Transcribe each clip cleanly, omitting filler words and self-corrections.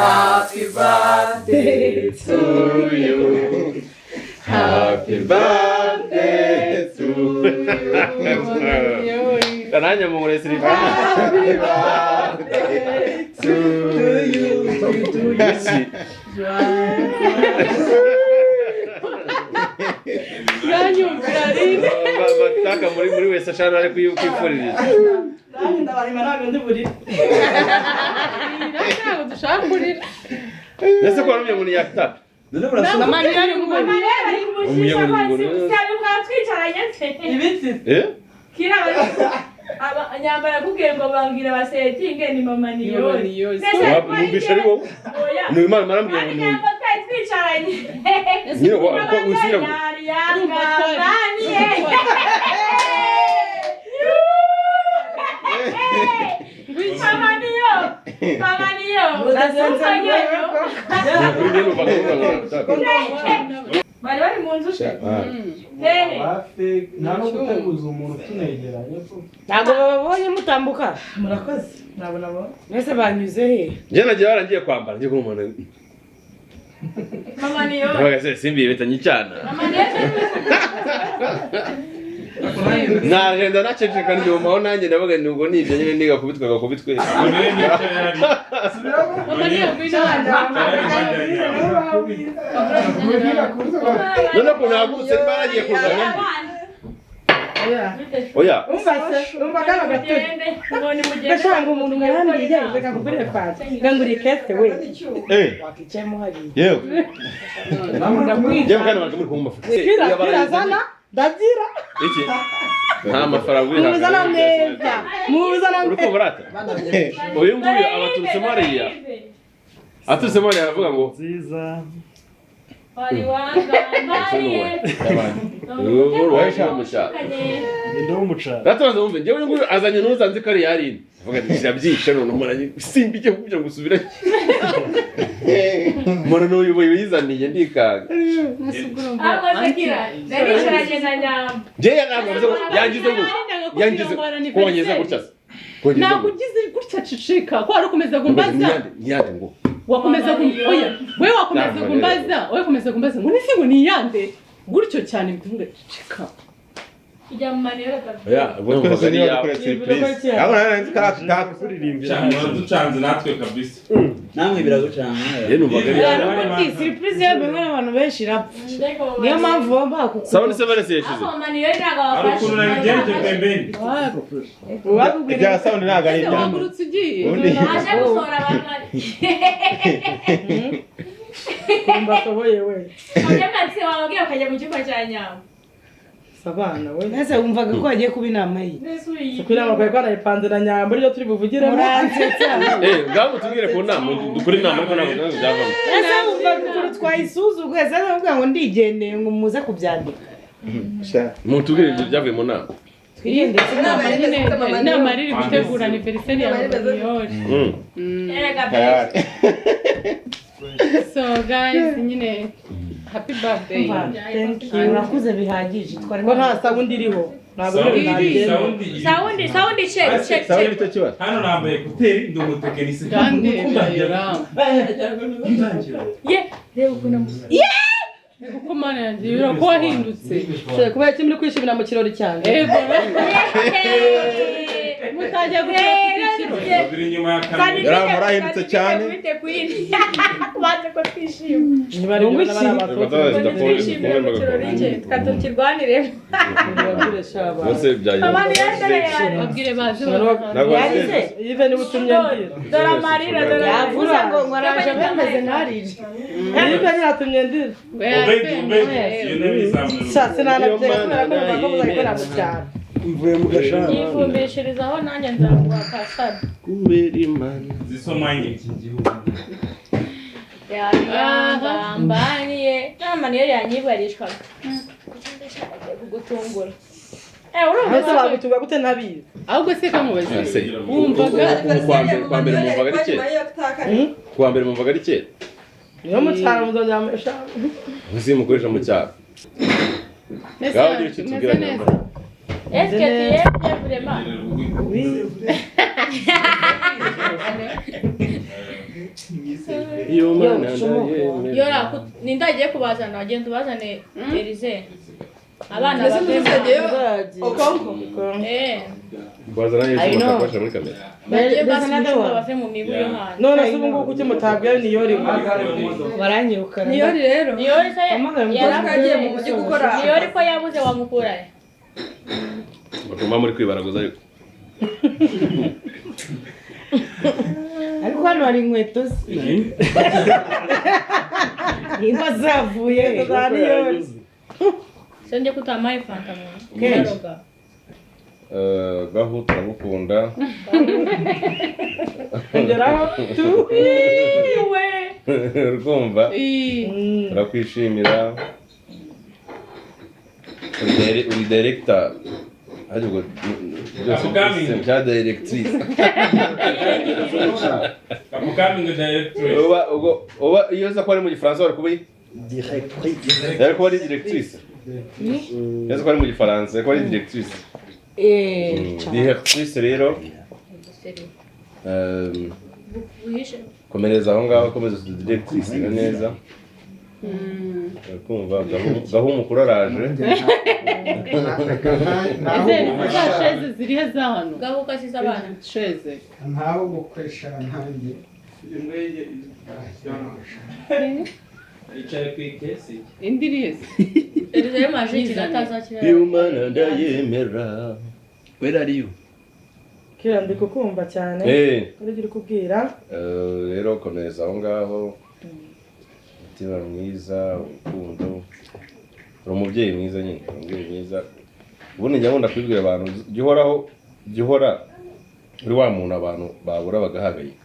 Happy birthday to you. Happy birthday to you. Kananya mungure siripa. Happy birthday to you. Bataka muri wese ashana ari kwifurira. Ndabarima ntabwo ndi burire. Ntabwo dushaka kurira. Nese ko arumye umuntu yakitaka. Mama ni ari mu Umuye muri ibiti. Kira nyambara kubwiye ngo bangira basetinge ni mama niyo. Numvisha ari wowe. Ni Imana marambwiye ngo ni. Twicaranye. Niyo ko usubira ngo. Mama niyo. Bari mu nzu se. Ntabwo guteguza umuntu tunegeranye. Ntabwo babonye mutambuka. Murakoze. Nabona bo. Nese banyuze he? Je nagiye barangiye kwambara ngiye kumubona. Mama niyo. Bagase simbi betanye cyana. Mama niyo. Nagenda naceceka ndi umaho nanjye ndavuga ni ubwo nibyo nyine ndiga kubitwe. None ko nagutse baragiye kuzana. Oya. Umva kana gato. Gashanga umuntu ngarambiye yageze kugurira fanta. Nganguriye kete we. Wakicemo hari. Yewe. Ndamwije kana bakamuri ku mafu. Yabarazana. Dadira. Iki? Nta mafaranga uri hano. Muzana neza. Muzana neza. Uruko barata. Uyu nguyu abaturutse Mariya. Aturutse Mariya aravuga ngo nziza. Wari wangambariye. Waisha mucha. Ndo mucha. Ratubanza umve ngewe uyu nguyu azanye n'uzanze kari yarindi. Avuga ati sirabyishe none umuntu simbije kugira ngo usubire. Mwana n'uyu boye yizaniye ndikaga. Abasekira. Ndabisharaje na nyamba. Je yanagavuze yangize kongeza gutya. Nakugize gutya cicika ko ari kumeza gumbaza. Niyande ngo. Wakomeza oya. We wakomeza gumbaza. We komeza gumbaza. Ngo nisi ngo niyande. Gutyo cyane bikunga cicika. Ijya mu manera gato. Oya, ubwo twese niyo dukora surprise. Abo nari karaka kuririmbira. Ducanze natwe kabisa. Namwe biragucanga. Ye numvaga ari surprise y'abantu n'abantu benshi rapfa. Niyo mpamvu bamba kuko. Sawa se barese yeshize. Ako mama niyo ntago Ari wafashe. ukuntu nabigenje pembeni. Ibya sound ntago ari ibya. Wagurutse ugiye. Aje gusora abamari. Mbasoboye we. Ajya matse wabwiye ukajya mu cyumba cya nyamba. Sabana we. Nese wumvaga ko agiye kuba inama yi. Nesuyi. Kugira ngo kwekwana ipanze na nyamba ryo turi buvugire muransetsa. Ngaho tubwire ko nama dukuri nama ariko ntabwo byavamo. Nese wumvaga ko twayisuzugwe zane bavuga ngo ndigendeye ngo muze kubyandika. Mutubwire ibyo byavuye mu nama. Twirinde inama nyine inama riri gutegura anniversaire ya Mariori. Erega So guys nyine happy birthday. Thank you. Urakuze bihagije. Ngo nta saundi iriho. Ntabwo Saundi check. Sawa bito kibazo. Hano nambaye kuteri ndi umutekinisi. Kandi ndayira. Ye, reba ukuntu. Kuko mana yanjye yurako wahindutse. Kuba iki muri kwishimira mu kirori cyane. Ego. Mutajya gukira. Biri nyuma ya kamera. Yaramurahindutse cyane. Baje ko twishima. Ntibari ngo Katukirwanire. Bose byaje. Babwire baje. Yarise. Even ubutumye ndira. Dora Marira dora. Yavuze ngo ngaraje bemeze narije. Ariko nyatumye ndira. Sasa nanabyeka ko muzakora mu cyaro. Mvuye mu gashara. Yifumbishirizaho nanjye nzamuha kasada. Kumbera imana. Zisomanye. Yambaniye. Nama niyo yanyibarishwa. Kugutungura. Urumva bagutunga gute nabizi. Ahubwo se kamubaze. Wumvaga kwa mbere mumvaga ari kera. Kwa mbere mumvaga ari kera. Niyo mu cyaro muzonyamesha. Uzi mukoresha mu cyaro. Gaho gira icyo tubwira nyamba. Est-ce que tu es vraiment? Oui. Iyo mana Yora nindagiye kubazana agenda ubazane Elize. Abana Mbese bavemo. muzagiyeyo Okonko bazana Yesu bakafasha muri kamera. Bagiye basubira bave mu mibu yo hanze. none se ubu ngubu kuki mutabwiye Niyori baranyirukana Niyori rero. Niyori se yaragiye mu buryo gukora Niyori ko yabuze wamukuraye. Batuma muri kwibaraguza ariko. ariko hano hari inkweto nimba zavuye za Niyori Sende kutamaye fanta mu. Keroga. Gahu turagukunda. ngeraho tu Iwe. Urumva? Turakwishimira. Uri director. Ariko byose bya directrice. Upcoming director. Oba iyo za kwari mu Gifaransa bari kubi directrice. Yari kuba ari directrice. Yaza kwari mu Gifaransa, yari kuba ari directrice. Directrice rero. Komereza aho ngaho komeza directrice neza. Kumva gahu mukuru araje. Sheze zirihe za hano? Gahu kasiza abana. Sheze. ntaho gukoresha ntange Icaye kwitese. Indiriyese. Elize maje kirataza kirara. Yumana ndayemera. Where are you? kira ndi kukumva cyane uri kubwira rero komeza aho ngaho. Mutima mwiza, urukundo. Uri umubyeyi mwiza nyine, umubyeyi mwiza. Ubundi njya nkunda kubibwira abantu gihora uri wa muntu abantu babura bagahangayika.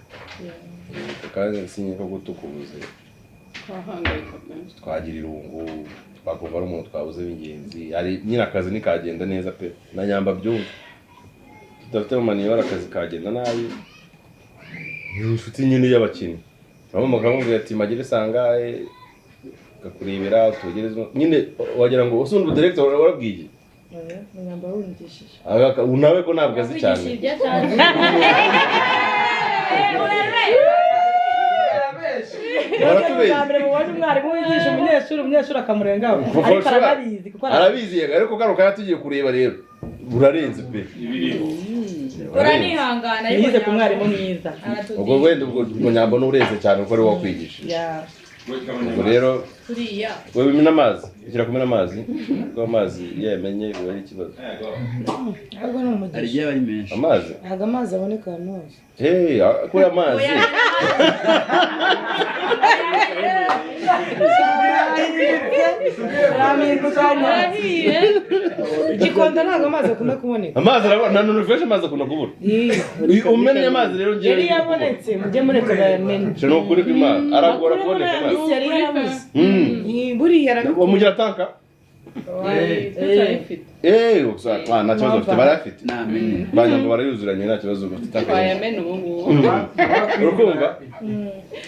Kandi sinye ko gutukubuze. Twagira irungu, twakumva ari umuntu twabuze w'ingenzi. Ari nyine akazi nikagenda neza pe. Na nyamba byumva. Tudafite umaniyora akazi kagenda nabi. Inshuti nyine y'abakinnyi. Bamwe mukamubwira ati magire sangaye gakurebera tugerezwa. Nyine wagira ngo usundi director warabwiye. Nyamba wundishije. Unawe ko ntabwo azi cyane. Baratubeye. Mubonye umwarimu wigisha umunyeshuri akamurengaho. Ariko arabizi kuko arabizi ariko kano kana tugiye kureba rero. Burarenze pe. Uranihangana ariko yize ku mwarimu mwiza. Ubwo wenda ubwo nyambo n'ureze cyane uko ari wo kwigisha. Ubwo rero turiya. Wewe bimena amazi. Ikira kumena amazi. Ko amazi yemenye uba ari ikibazo. Ahubwo no umugisha. Ari bari menshi. Amazi. Ntago amazi aboneka hano hose. Ko amazi. Gikondo ntago amazi akunda kuboneka. Amazi arabona none fresh amazi akunda kubura. Umenya amazi rero ngiye. Yari yabonetse mujye mureka bayamene. Je no kuri kwima aragora kuboneka amazi. Yari yarabuze. Buriya arabikora. Umugira tanka? Gusa nta kibazo bafite barafite. Namenye. Banyambo barayuzuranye nta kibazo bafite tanka. Bayamene ubu ngubu. Urukumva?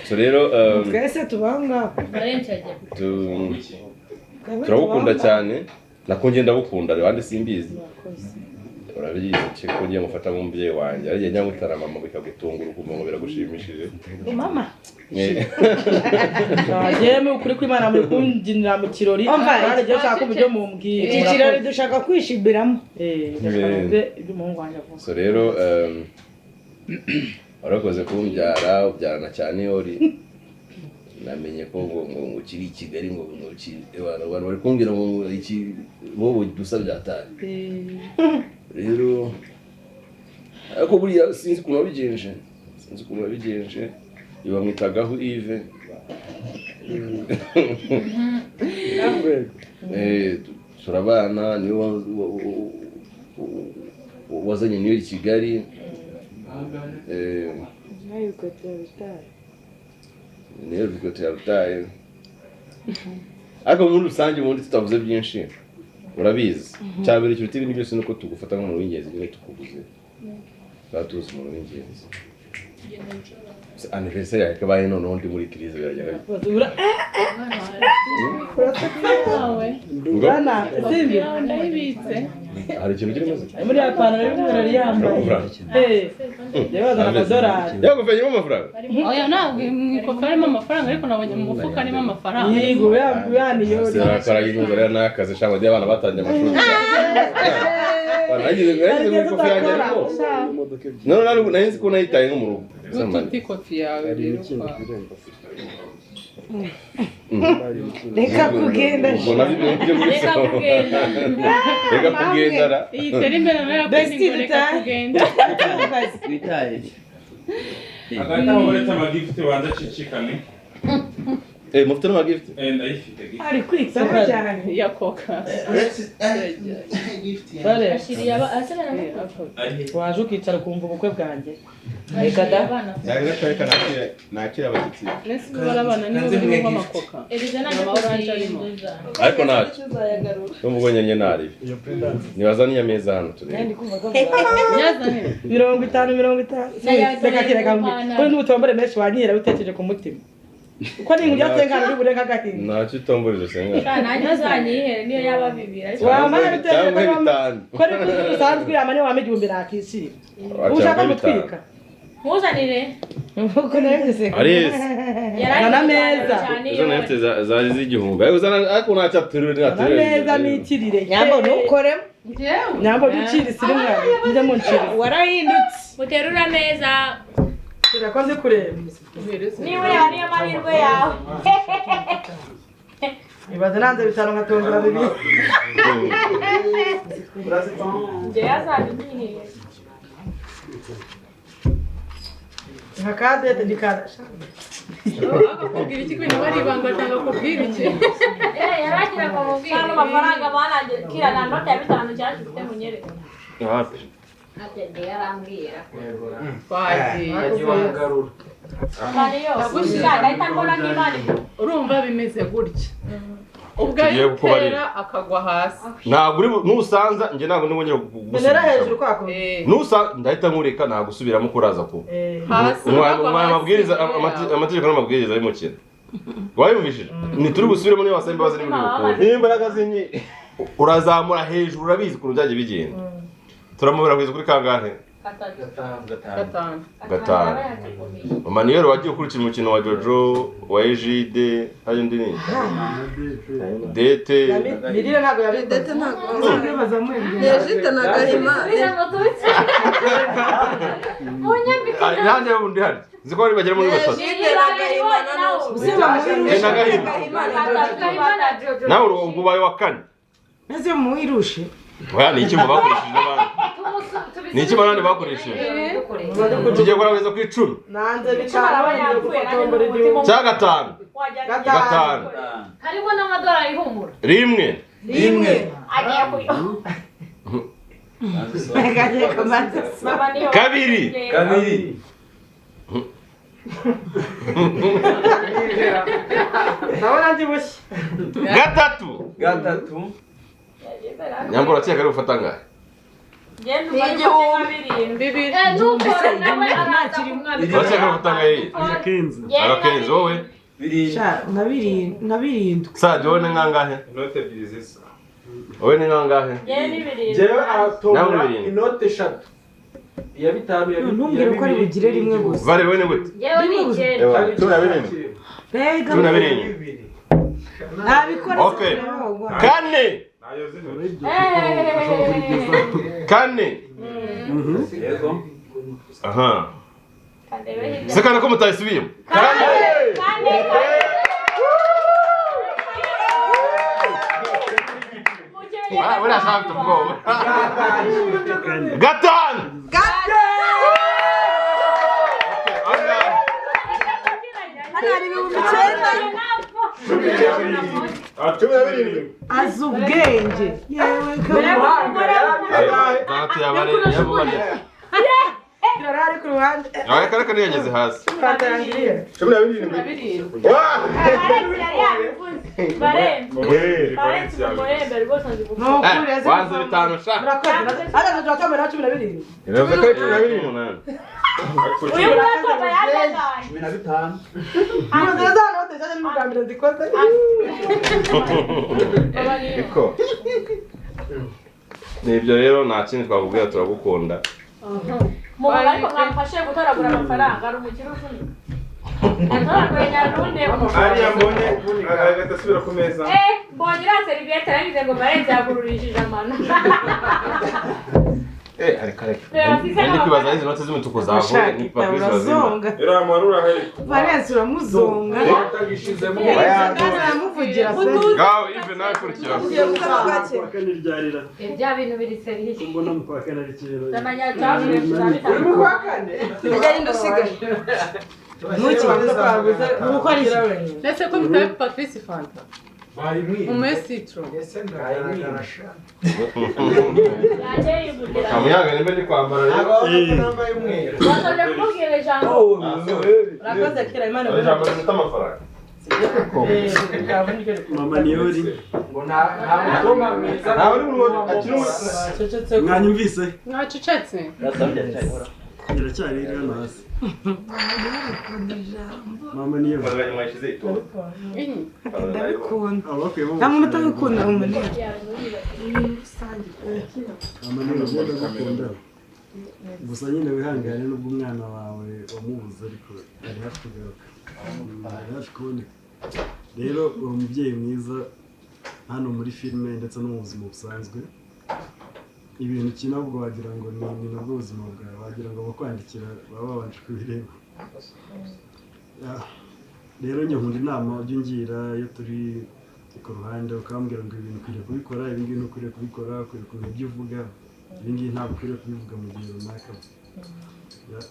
So rero twese tubanga. Barencaje. Turagukunda cyane. Nakonje ndagukunda rero andi simbizi. Urabizi ko ngiye mufata nk'umubyeyi wanjye ari njya ngutara mama bikagutungura ukumva ngo biragushimishije. Mama. Yeme ukuri kw'Imana muri kunginira mu kirori. Kandi je shaka kubyo mumbwira. Iki kirori dushaka kwishibiramo. Ibyo muhungu wanjye avuga. So rero warakoze kumbyara ubyarana cyane yori. Namenye ko ngo ukiri i Kigali ngo abantu bari kumbwira ngo iki wowe dusabye atari. Rero ariko buriya sinzi ukuntu wabigenje bamwitagaho Yves turabana niwe wazanye niyo i Kigali niyo bikote yarutaye ariko muri rusange ubundi tutavuze byinshi urabizi cyabere cyuti ibintu byose nuko tugufata nk'umuntu w'ingenzi nyine tukubuze twatuzi umuntu w'ingenzi anniversaire yawe kabaye noneho ndi muri crise biragera Bana, Simbi. ndayibitse. hari ikintu kirimo se Muri apana y'umwera yambaye. Yabaga amadorari. yakuvanyemo amafaranga Oya ntabwo mwikofa harimo amafaranga ariko nabonye mu mufuka harimo amafaranga. Yego yaniyo. sirakora y'inzu rero n'akazi shaka ndi abana batangiye amashuri banagize muri kofi yanjye ariko none nari ko nayitaye nko mu rugo Ututi kofi yawe rero kwa. Reka kugenda. Reka kugenda. Iyi teri imbere nayo reka kugenda. Twitaye. Agata uretse amagift banza cicikane. Mufite n'amagift? Ndayifite gift. Ari kwitsa cyane. Ya koka. Bale. Ashiriya asana Waje ukicara kumva ubukwe bwanjye. Reka da. Yaje kwereka nakira abashyitsi. Nese barabana nibo barimo amakoka. Eliza na Oranje arimo. Ariko ntacyo. N'ubwo nyenye nari. Nibazaniye ameza hano turebe. Nyazane. 50. Reka kireka mbi. Kuri n'utombere menshi wanyira bitekereje ku mutima. Uko ni ngujya tengana uri burenga gakinga. Ntacyo utomborije senga. Nanjye zanyihere niyo yaba bibiri. Wamara bitekereje ko ari usanzwe amane wamejumbe nakishira. Ushaka mutwika. Muzanire. Uko nengese. Aris. Yana meza. Izo nefte zari z'igihumbi. Ayo uzana ariko ntacyo turure Yana meza mitirire. Nyambo nukore. Nyambo biciri siri mwana. Njye mu nciri. Warahindutse. Muterura meza. Turakoze kureba. Niwe yani amahirwe yawe. Ibaze nanze bitano ngatongera bibiri. Nje yazaniye. Hakade ndikada. Akakubwira iki kwina bari banga cyangwa kubwira iki? Yaragira ngo mubwire. Hano mafaranga bananje kira na nota ya 5 cyaje ufite munyereka. Hafi. Atende yarambwira. Kwaje. Mariyo. Gushaka itakora n'imani. Urumva bimeze gutya. Ubwo Tugiye kukubarira. yitera akagwa hasi. Ntabwo uri nusanza nje ntabwo ndibonye Nera hejuru kwako. Nusa ndahita nkureka nagusubiramo kuraza ko. Hasi. Umwana amabwiriza amategeko n'amabwiriza y'umukino. Wayumvishije? Nituri gusubiramo niyo wasembe baziri muri uko. Imbaraga zinyi urazamura hejuru urabizi ku rujyaje bigenda. Turamubera kwiza kuri kangahe? Gatanu. Manuel wagiye ukurikira umukino wa Jojo, wa Ejide, hayo ndi ni. Dete. Mirire ntago yabi dete ntago. Ngibaza mwenge. Ejide na Gahima. Munyambika. Nande undi hari. Ziko bari bagera muri batatu. Ejide na Gahima nawo. Usiba muri Na Gahima. Nawe urubaye wa kane. Neze muirushe. Oya ni iki mubakoresheje n'abandi? Ni iki barande bakoresheje? Tugiye kuraweza ku 10. Nanze bitano. Cya gatanu. Gatanu. Harimo n'amadolari ihumura. Rimwe. Agiye kuyo. Gaje kamata. Kabiri. Ndabona ndi bushye. Gatatu. Nyambo ratse kare ufata ngahe? Genda ufate 2 bibiri. Nukora nawe arakiri umwana. Ratse kare ufata ngahe? Arakenzo wowe. Sha nabirindwe. Saje wowe nangahe? Inote ebyiri zisa. Wowe nangahe? Jewe aratomba Namubiri. inote 3. Ya 5 ya Ntumbwire ko ari bugire rimwe gusa. Vale wowe ni gute? Yewe ni icyenda. Ewa, 12. Bega. 12. Nabikora. Okay. Kane. Nayo zino. Kane. Yego. Aha. Sekana ko mutayisubiyemo. Kane. Wala sabe tuko. Gatanu. Azubwenge. Yewe Dati yabare yabare. Kirarari ku ruhande. Aye kare yageze hasi. Batangiriye. 12. Wanze bitanu sha. Murakoze. Aga tujakamera 12. Iravuga ko 12 umunani. Uyu mwana 15. Mudazana bateshaje n'ubwambere zikoze. Eko. Nibyo rero nta kindi twakubwira turagukunda. Mubaye ariko mwamfashe gutoragura amafaranga ari umukire uvunye. Natoragura nyarundi. Ariya mbonye agahita asubira ku meza. Mbonye iriya seriviyete aragize ngo barenze yagururishije amano. Ariko ndi kwibaza izi note z'umutuku zavuye ni Patrice Bazimba. Iriya muntu urahari. Valence uramuzonga. Utagishizemo. Aramuvugira se. Gaho ive nawe kurikira. Kanirjarira. Ibya bintu biri seriye. Mbona mupakana rikiro. Tamanya cyangwa tuzabita. Mupakane. Bijya rindo sigaye. Nuki babuze gukora iki? Ndetse ko bitaye Patrice Fanta. Bari mwi. Umesitro. Ese ndagarasha. Yaje yibutira. Kamuyaga nimba ndi kwambara rero. Nambaye umweru. Basoje kubwira ijambo. Urakoze kira Imana. Ari jambo rifite amafaranga. Mama Niyori. Ngo nta mukoma mwiza. Nawe uri mu akiri mu Mwanyumvise? Mwacecetse. Iracyari hano hasi. Mama Niyori. Bazanye mwashize ito. Ndabikunda. Abakuyemo. Nta muntu utabikunda mu munini. Mama Niyori ndagukunda. Gusa nyine wihangane nubwo umwana wawe wamubuze ariko ari hafi kugaruka. Ari hafi kuboneka. Rero uri umubyeyi mwiza hano muri filime ndetse no mu buzima busanzwe. Ibintu kinabwo wagira ngo ni nabwo ubuzima bwawe, wagira ngo bakwandikira baba babanje kubireba. Rero njye nkunda inama ujya ungira iyo turi ku ruhande ukambwira ngo ibintu ukwiriye kubikora, ibi ngibi ntukwiriye kubikora, ukwiriye kumenya ibyo uvuga, ibi ngibi ntabwo ukwiriye kubivuga mu gihe runaka.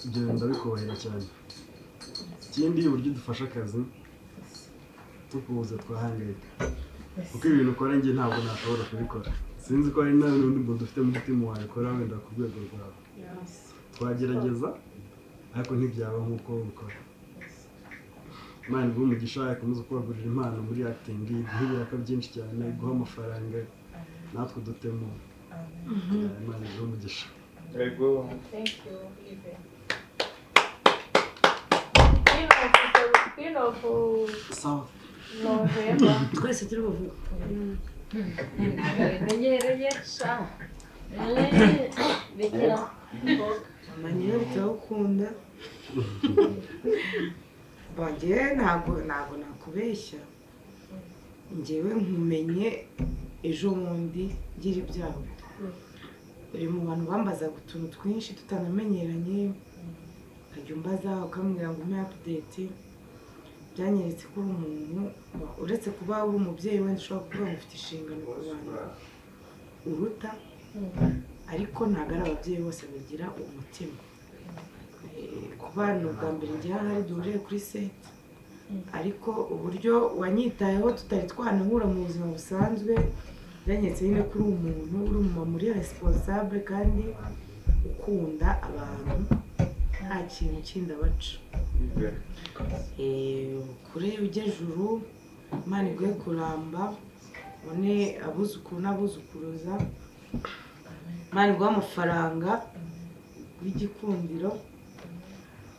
Ibyo ndabikubahira cyane. Ikindi uburyo dufasha akazi tukubuze twahangayika kuko ibintu ukora njye ntabwo nashobora kubikora. Sinzi ko hari n'undi muntu ufite muri timu wabikora wenda ku rwego rwawe. Twagerageza ariko ntibyaba nk'uko ubikora. Imana iguhe umugisha, yakomeza kubagurira impano muri acting, iguhe ibiraka byinshi cyane, iguhe amafaranga natwe dutemo. Imana iguhe umugisha. Yego. Thank you. Sawa. Twese turi buvuga. Manyira bitawukunda. Bagiye ntabwo nakubeshya. Njyewe nkumenye ejo bundi ngira ibyago. Uri mu bantu bambazaga utuntu twinshi tutanamenyeranye. Nkajya umbaza ukambwira ngo umpe update. Byanyeretse ko uri umuntu uretse kuba uri umubyeyi wenda ushobora kuvuga ngo ufite inshingano ku bantu uruta, ariko ntabwo ari ababyeyi bose bagira umutima. Ku bana ubwa mbere njye hari duhuriye kuri set, ariko uburyo wanyitayeho tutari twanahura mu buzima busanzwe byanyeretse nyine ko uri umuntu uri umumama uri responsable kandi ukunda abantu nta kintu kindi abaca. Kure ujyejuru Imana iguhe kuramba, ubone abuzukuru n'abuzukuruza. Imana iguhe amafaranga, w'igikundiro,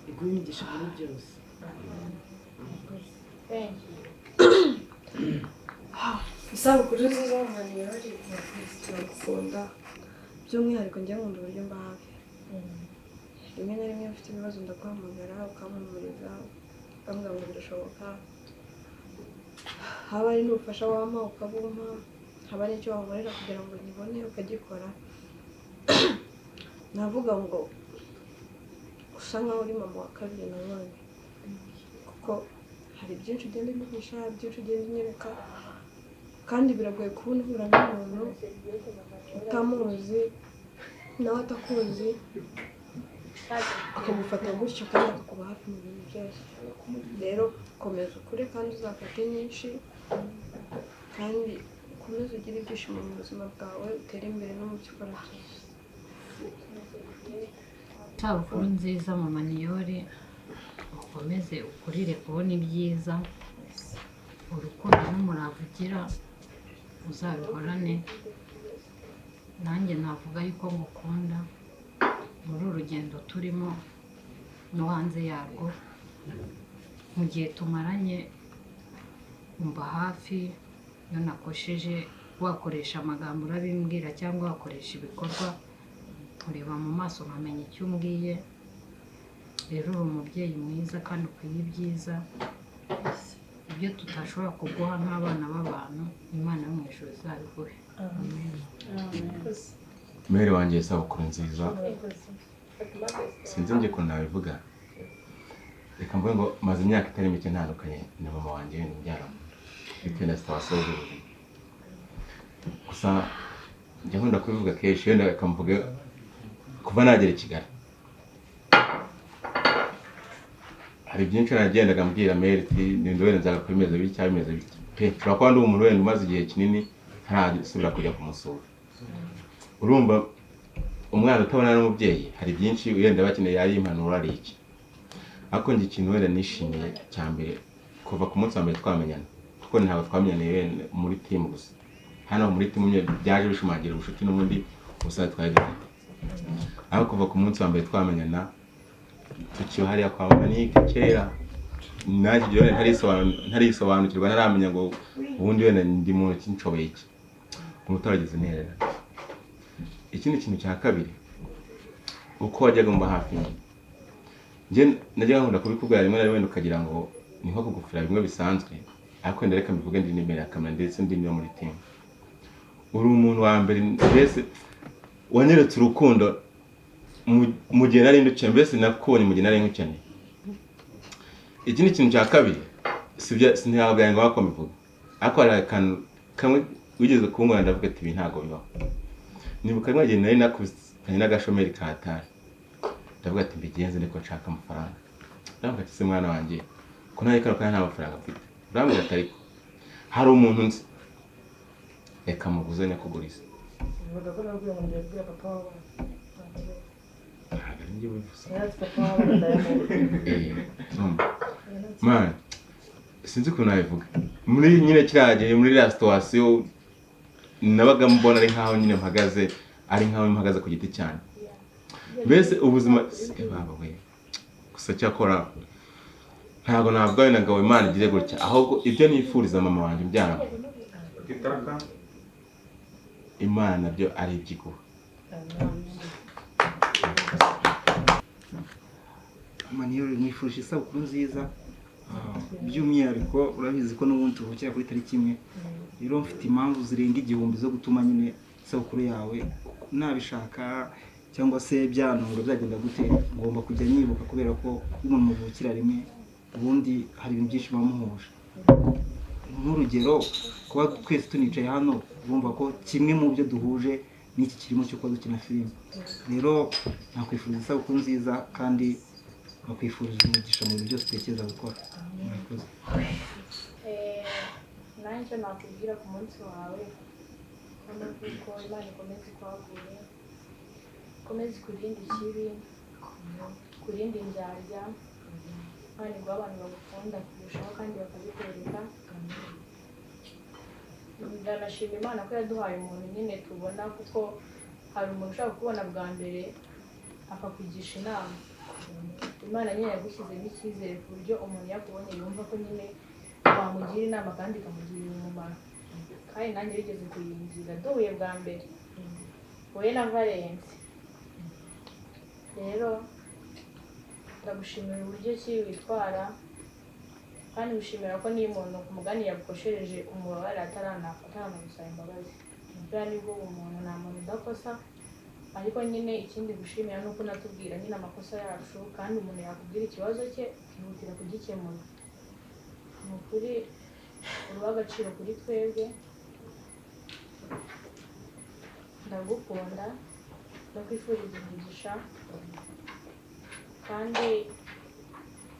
iguhe imigisha muri byose. Isabukuru nziza Mama Niyori, turagukunda. By'umwihariko njye nkunda uburyo mba hafi. Rimwe na rimwe mfite ibibazo ndaguhamagara ukampumuriza ukambwira ngo birashoboka. Haba ari n'ubufasha wampa ukabumpa, haba n'icyo wankorera kugira ngo nkibone ukagikora. Navuga ngo usa nkaho uri mama wa kabiri nanone, kuko hari byinshi ugenda unyigisha, byinshi ugenda unyereka, kandi biragoye kubona uhura n'umuntu utamuzi nawe atakuzi akagufata gutyo kandi akakuba hafi mu bintu byose. Rero komeza ukure kandi uzafate nyinshi, kandi ukomeze ugire ibyishimo mu buzima bwawe, utere imbere no mu byo ukora byose. Isabukuru nziza Mama Niyori, ukomeze ukurire kubona ibyiza, urukundo n'umurava ugira uzabihorane. Nanjye navuga yuko ngukunda muri uru rugendo turimo no hanze yarwo, mu gihe tumaranye umva hafi iyo nakosheje wakoresha amagambo urabimbwira cyangwa wakoresha ibikorwa ureba mu maso nkamenya icyo umbwiye rero uri umubyeyi mwiza kandi ukwiye ibyiza ibyo tutashobora kuguha nk'abana b'abantu Imana yo mu ijuru izabiguhe Mere wanjye isabukuru nziza sinzi njye ko nabivuga reka mvuge ngo maze imyaka itari mike ntandukanye na mama wanjye n'umubyara bitewe na situation z'ubuzima gusa njya nkunda kubivuga kenshi wenda akamvuga kuva nagera i Kigali hari byinshi nagendaga mbwira Mere ati nindo wenda nzaga kwimeza bitya bimeze bitya pe nshobora kuba ndi umuntu wenda umaze igihe kinini ntarasubira kujya kumusura urumva umwana utabona n'umubyeyi hari byinshi wenda bakeneye ari impanuro ari iki ariko njye ikintu wenda nishimiye cya mbere kuva ku munsi wa mbere twamenyana kuko ntabwo twamenyaniye muri team gusa hano muri team byaje bishimangira ubushuti n'ubundi ubusa twari dufite aho kuva ku munsi wa mbere twamenyana tukiyo hariya kwa Manike kera naje rero ntarisobanukirwa ntaramenya ngo ubundi wenda ndi muntu kinshoboye iki umutarageze neza ikindi kintu cya kabiri uko wajyaga mba hafi njye najyaga nkunda kubikubwira rimwe na rimwe ukagira ngo ni nko kugufira bimwe bisanzwe ariko ndareka mbivuge ndi imbere ya kamera ndetse ndi no muri team uri umuntu wa mbere mbese wanyeretse urukundo mu gihe nari nduke mbese nakubonye mu gihe nari nkukeneye ikindi kintu cya kabiri sinabwaye ngo bakomivuga ariko hari akantu kamwe wigeze kumbona ndavuga ati ibi ntago bibaho nibuka rimwe nari nakubitanye n'agashomeri ka Hatari ndavuga ati mbigenze niko nshaka amafaranga ndavuga ati se mwana wanjye ko nari karuka nta mafaranga mfite urambwira ati ariko hari umuntu nzi reka muguze nyakuguriza Vuga ko nabwiye ngo ndabwira papa wawe njye wifuza papa wawe man sinzi ukuntu nabivuga muri nyine kiragiye muri la situation nabaga mbona ari nkaho nyine mpagaze ku giti cyane mbese ubuzima baba we gusa cyakora ntabwo nabwo nagawe Imana igire gutya ahubwo ibyo nifuriza mama wanjye mbyara Imana byo ari ibyiguha Maniyori nifurije isabukuru nziza by'umwihariko urabizi ko n'ubundi tuvukira kuri tariki imwe rero mfite impamvu zirenga igihumbi zo gutuma nyine isabukuru yawe nabishaka cyangwa se byantunga byagenda gute ngomba kujya nyibuka kubera ko umuntu muvukira rimwe ubundi hari ibintu byinshi bamuhuje nk'urugero kuba twese tunicaye hano urumva ko kimwe mu byo duhuje n'iki kirimo cyo kuba dukina filime rero nakwifuriza isabukuru nziza kandi bakwifuriza umugisha mu bintu byose utekereza gukora nanjye nakubwira ku munsi wawe ko Imana ikomeze kwagura ikomeze kurinda ikibi kurinda indyarya kandi ngo abantu bagukunda kurushaho kandi bakabikwereka ndanashima Imana ko yaduhaye umuntu nyine tubona kuko hari umuntu ushaka kubona bwa mbere akakugisha inama Imana nyine yagushyizemo icyizere ku buryo umuntu yakubonye yumva ko nyine wamugira inama kandi ikamugirira umumaro kandi nanjye bigeze kuyinjira duhuye bwa mbere wowe na Valence rero ndagushimira uburyo ki witwara kandi gushimira ko niyo umuntu ku mugani yagukoshereje umubabare ataranagusaba imbabazi buriya nibwo umuntu nta muntu udakosa ariko nyine ikindi gushimira ni uko natubwira nyine amakosa yacu kandi umuntu yakubwira ikibazo cye ukihutira kugikemura ni ukuri uruha agaciro kuri twebwe ndagukunda ndakwifuriza umugisha kandi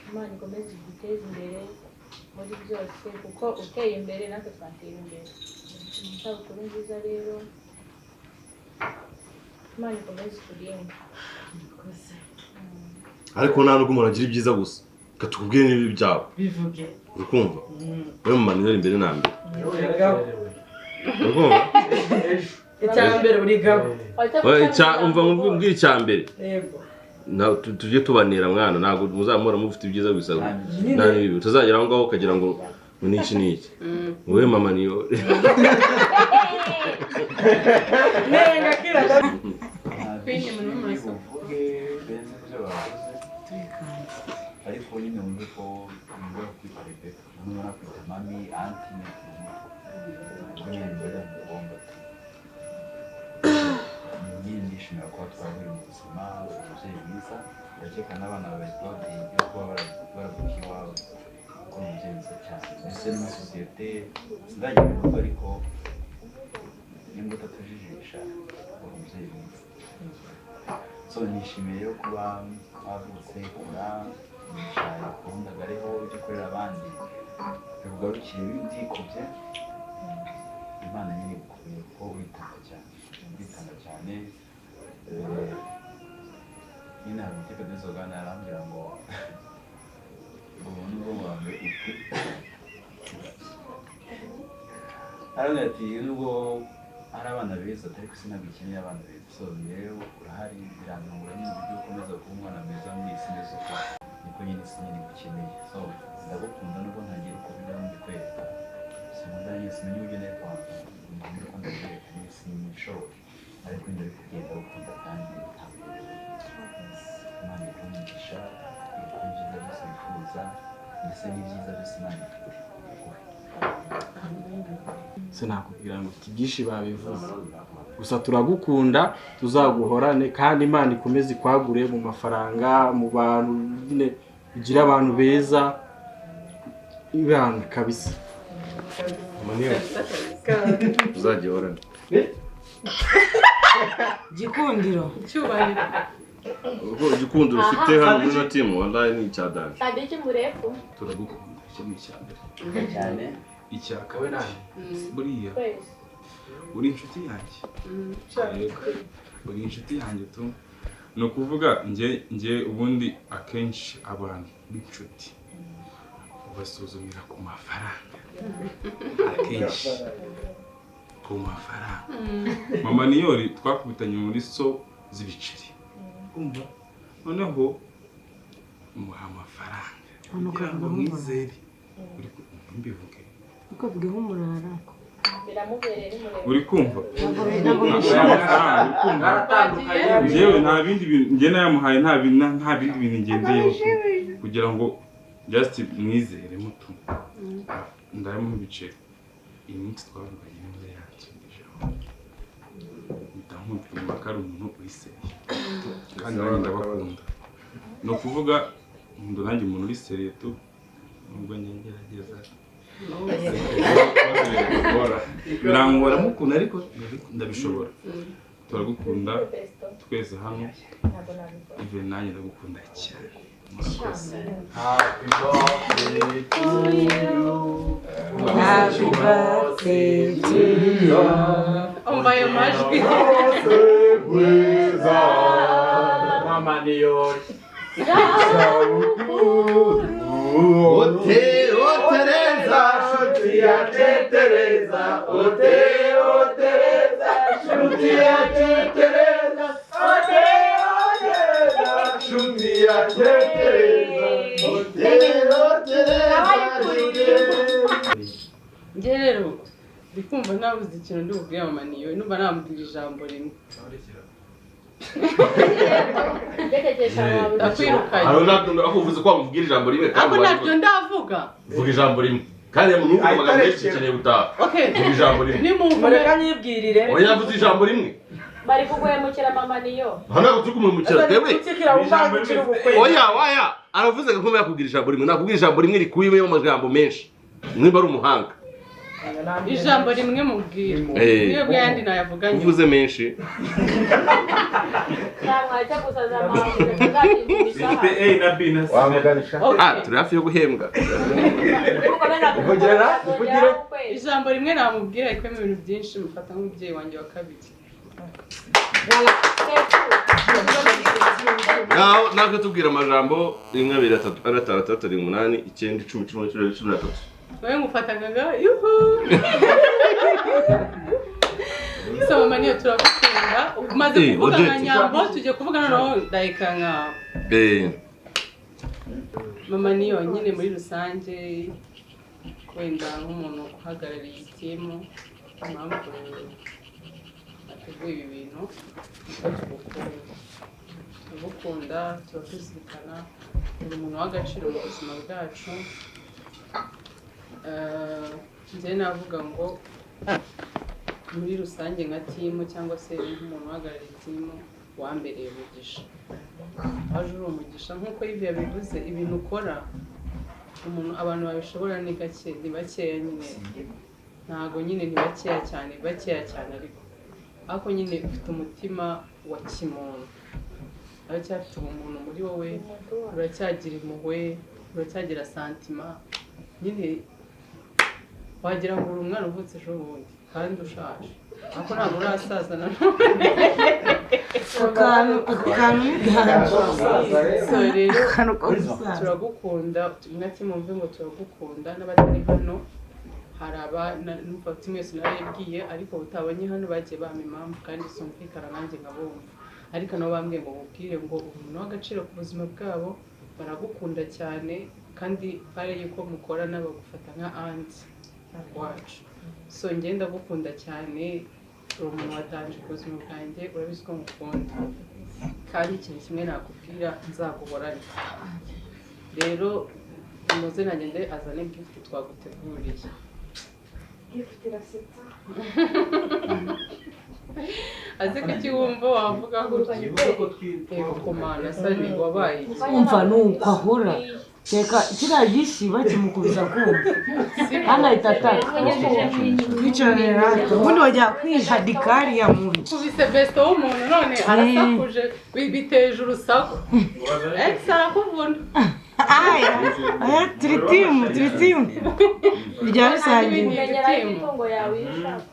Imana ikomeze iguteze imbere muri byose kuko uteye imbere natwe twatera imbere isabukuru nziza rero Imana ikomeze kurinde ariko nta nubwo umuntu agira ibyiza gusa reka tukubwire n'ibibi byawe bivuge urukumva wowe mu manira imbere na mbere urukumva icya mbere uri gabo umva nkubwire icya mbere yego tujye tubanira mwana ntabwo muzamura mufite ibyiza gusa nani tuzagera aho ngaho ukagira ngo niki niki wowe mama niyo nenga kira kwinye muri muraso ariko nyine wumve ko ngomba kwiparike ngomba kwita mami anti nyine mbere ngomba nyine nishimira ko twavuye mu buzima ubuzima bwiza ndakeka n'abana bari babwiye ko baravuga iwabo ko ni byiza cyane ndetse no muri sosiyete sindagira ibikorwa ariko nimba utatujijisha ubuzima bwiza so nishimiye rero kuba wavutse kura nishaye kubundaga ariho ujya ukorera abandi bigarukire bidikubye imana nyine ikubwiye ko witanga cyane nyine hari umutima dezogana arambwira ngo ubu ni bwo wawe arambwira ati nubwo hari abana beza atari ko sinabwo ikeneye abana beza so rero urahari birantungura nyine uburyo ukomeza kuba umwana mwiza muri iyi si neza uko niko nyine isi nyine igukeneye so ndagukunda nubwo ntagira uko biba mbikwereka sinkunda nyine simenye uburyo nari kwanga umuntu ko ndabikwereka nyine sinishoboye ariko nyine uri kugenda gukunda kandi ntabwo imana ikumugisha ibikora ibyiza byose wifuza ndetse n'ibyiza byose imana ifite sinakubwira ngo iki byinshi babivuze gusa turagukunda tuzaguhorane kandi imana ikomeze ikwagure mu mafaranga mu bantu nyine ugira abantu beza ibanga kabisa maniyo uzagihorane gikundiro cyubahiro ubwo igikundiro ufite hano muri no team wallahi ni cyadanje sadiki murefu turagukunda icyo ni icyambere cyane icyaka we nawe buriya uri inshuti yanjye uri inshuti yanjye tu ni ukuvuga njye ubundi akenshi abantu b'inshuti ubasuzumira ku mafaranga akenshi ku mafaranga mama niyori twakubitanye muri so z'ibiceri noneho muha amafaranga mwizere mbivuge ukavuga nk'umurara uri kumva njyewe nta bindi bintu njye nayamuhaye nta bindi bintu ngendeyeho kugira ngo just mwizere muto ndayamuha ibiceri iyi minsi twavuganye neza yansubije ndamubwira ko ari umuntu wiseye kandi nanjye ndabakunda ni ukuvuga nkunda nanjye umuntu uri seriye tu nubwo ngerageza birangora mukunda ariko ndabishobora turagukunda twese hano even nanjye ndagukunda cyane Happy birthday to you. Happy birthday to you. Umvaye amajwi Mama Niyori. Teresa, Shutia Teresa, Teresa, Shutia Teresa, Shutia Teresa, njye rero ndi kumva nabuze ikintu ndi bubwire mama niyo numva namubwira ijambo rimwe ndakwirukanye aho uvuze ko wamubwira ijambo rimwe ariko ntabyo ndavuga vuga ijambo rimwe kandi numva amagambo menshi ukeneye gutaha vuga ijambo rimwe mureka nyibwirire oya yavuze ijambo rimwe bari kuguhemukira mama niyo hano turi kumwimukira twebwe oya aravuze ko yakubwira ijambo rimwe nakubwira ijambo rimwe rikuyemo amagambo menshi niba ari umuhanga ijambo rimwe mubwira niyo bwandi nayavuganye uvuze menshi turi hafi yo guhembwa ijambo rimwe namubwira ariko mu bintu byinshi mufata nk'umubyeyi wanjye wa kabiri natwe tubwira amajambo 1 2 3 4 5 6 7 8 9 10 11 12 13 wowe ngufataga yuhu So mama niyo turagukunda umaze kuvuga nka nyambo tujye kuvuga noneho like nka mama niyo nyine muri rusange wenda nk'umuntu uhagarariye timu impamvu ateguye ibi bintu turagukunda turakuzirikana uri umuntu w'agaciro mu buzima bwacu njye navuga ngo muri rusange nka timu cyangwa se nk'umuntu uhagarariye timu wambereye umugisha waje uri umugisha nk'uko Yves yabivuze ibintu ukora umuntu abantu babishobora ni gake ni bakeya nyine ntago nyine ni bakeya cyane ariko nyine ufite umutima wa kimuntu uracyafite umuntu muri wowe uracyagira impuhwe uracyagira santima nyine wagira ngo uri umwana uvutse ejo bundi kandi ushaje ariko ntabwo urasaza na none turagukunda mwati ngo turagukunda n'abatari hano hari numva timu yose narayibwiye ariko utabonye hano bagiye bampa impamvu kandi sumvikana nanjye nkabumva ariko nabo bambwiye ngo mubwire ngo umuntu w'agaciro ku buzima bwabo baragukunda cyane kandi bare yuko mukora n'abagufata nka anti wacu so ngenda gukunda cyane uri umuntu watanje ku buzima bwanjye urabizi ko mukunda kandi ikintu kimwe nakubwira nzaguhorane rero muze nagende azane gift twaguteguriye gift irasetsa aze kukiwumva wavuga ngo yego komana sani wabaye umva nuko ahora teka kiriya gisiba kimukubisa kumva hano ahita ataka kwicarira ubundi wajya kwihadika hariya muntu kubise besto w'umuntu none arasakuje biteje urusaku arakuvuna aya turi timu rya rusange umenyera imitungo yawe y'ishaka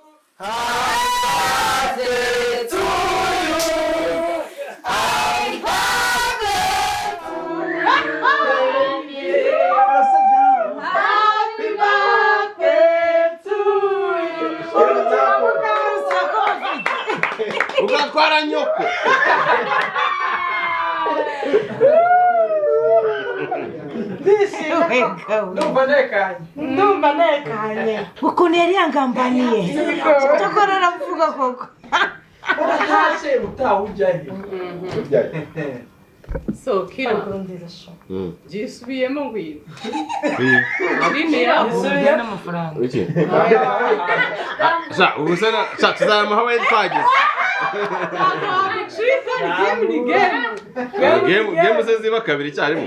ugatwara nyoko ndumva nekanye ukuntu yari yangambaniye cyakora aravuga koko uratashe utawujyahe so kira gisubiyemo ngwino rine yasubiye n'amafaranga iki sha tuzamaho we twagize game ze ziba kabiri cyarimo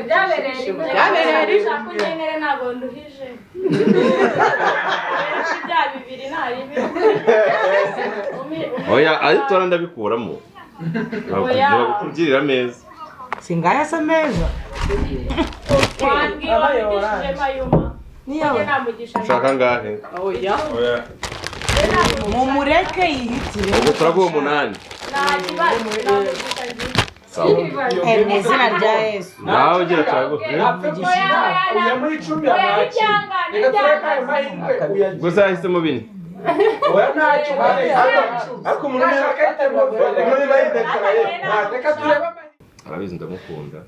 byabereye ntabwo nduhije bya bibiri nta rimwe oya aritora ndabikuramo bakugirira meza singaya se meza wambwira wandikishije mayuma niyo namugisha ushaka ngahe oya mumureke yihitire ubwo turaguha 8 izina rya Yesu nawe ugira cyago uya muri 10 abaki reka tureka amahirwe gusa yahisemo bine oya ntacyo ariko umuntu ashaka muri bayidekaraye reka tureba arabizi ndamukunda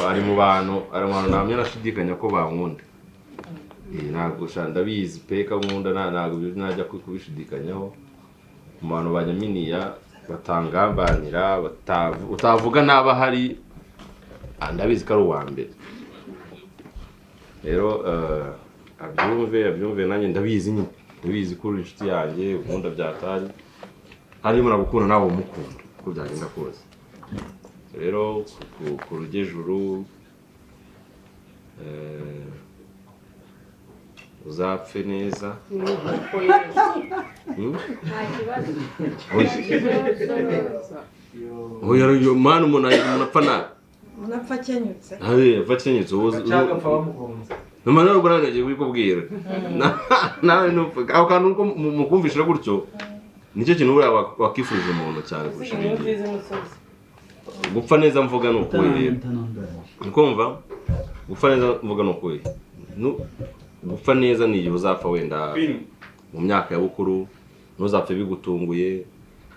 ari mu bantu namye nashidikanya ko bankunda ntabwo ndabizi peka nkunda ntabwo najya kubishidikanyaho mu bantu banyaminiya batangambanira utavuga naba hari ndabizi ko ari uwa mbere rero abyumve nanjye ndabizi ko uri inshuti yanjye ukunda byatari harimo nagukunda nawe umukunda uko byagenda kose rero ku rugejuru uzapfe neza oya mwana umuntu apfa nabi unapfa kenyutse apfa kenyutse numara rwo naragiye kubikubwira nawe nupfa aho kantu uko mukumvishira gutyo nicyo kintu uriya wakifurije umuntu cyane kurusha ibindi gupfa neza mvuga ni ukuri ukumva gupfa neza mvuga ni ukuri gupfa neza ni igihe uzapfa wenda mu myaka ya bukuru, ntuzapfe bigutunguye,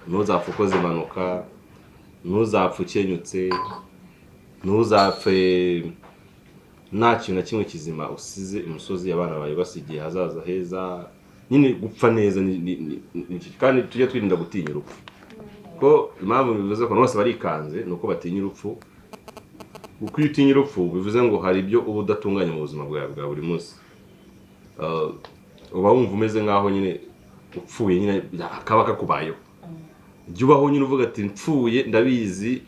ntuzapfe ukoze impanuka, ntuzapfe ukenyutse, ntuzapfe nta kintu na kimwe kizima usize imusozi abana bawe basigiye hazaza heza. Nyine gupfa neza kandi tujye twirinda gutinya urupfu, ko impamvu bivuze ko bose barikanze ni uko batinya urupfu. Uko iyo utinya urupfu bivuze ngo hari ibyo uba udatunganya mu buzima bwawe bwa buri munsi. Uba wumva umeze nk'aho nyine upfuye, nyine akaba kakubayeho. Jya ubaho nyine uvuga ati mpfuye ndabizi,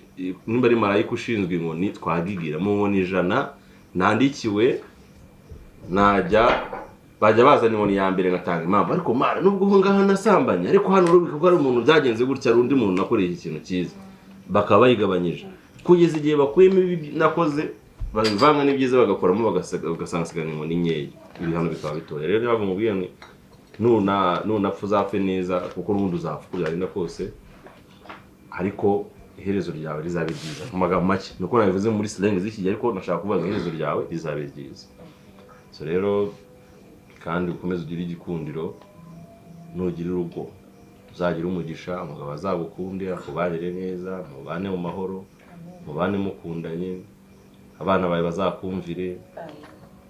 nimba ari marayika ushinzwe inkoni twagigira mu nkoni 100 nandikiwe, bajya bazana inkoni ya mbere ngatanga impamvu, ariko mara nubwo ubu ngaha nasambanye, ariko hano urubiko ko ari umuntu byagenze gutya, ari undi muntu nakoreye ikintu cyiza, bakaba bayigabanyije kugeza igihe bakuyemo ibi nakoze, bavanga n'ibyiza bagakoramo, bagasansigana inkoni nkeya, ibihano bikaba bitoya. Rero niba bamubwiye ni nunapfa uzapfe neza, kuko n'ubundi uzapfa uko byarinda kose, ariko iherezo ryawe rizabe ryiza. Mu magambo make nuko nabivuze muri slang z'iki gihe, ariko nashaka kuvuga iherezo ryawe rizabe ryiza. So rero kandi ukomeze ugire igikundiro, nugira urugo uzagira umugisha, umugabo azagukunde, akubanire neza, mubane mu mahoro, mubane mukundanye, abana bawe bazakumvire,